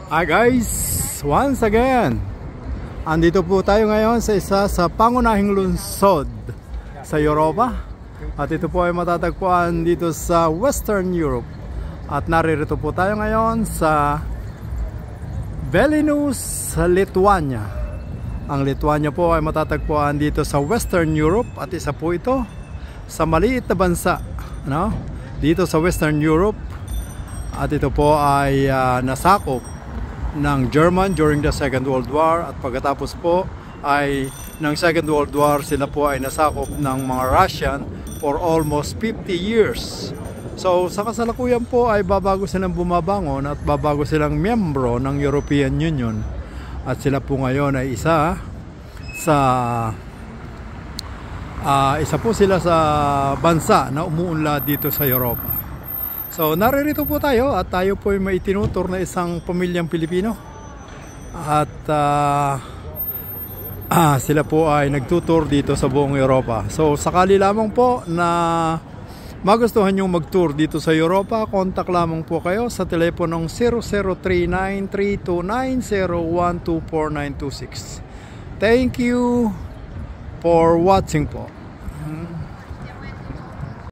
Hi guys, once again, andito po tayo ngayon sa isa sa pangunahing lungsod sa Europa. At ito po ay matatagpuan dito sa Western Europe. At naririto po tayo ngayon sa Vilnius, Lithuania. Ang Lithuania po ay matatagpuan dito sa Western Europe. At isa po ito sa maliit na bansa, no? Dito sa Western Europe. At ito po ay nasakop ng German during the Second World War, at pagkatapos po ay ng Second World War sila po ay nasakop ng mga Russian for almost 50 years. So sa kasalukuyan po ay babago silang bumabangon at babago silang miyembro ng European Union, at sila po ngayon ay isa po sila sa bansa na umuunlad dito sa Europa. So naririto po tayo at tayo po ay maitinutur na isang pamilyang Pilipino, at sila po ay nagtutour dito sa buong Europa. So sakali lamang po na magustuhan nyo mag-tour dito sa Europa, contact lamang po kayo sa teleponong 0039-329-0124926. Thank you for watching po.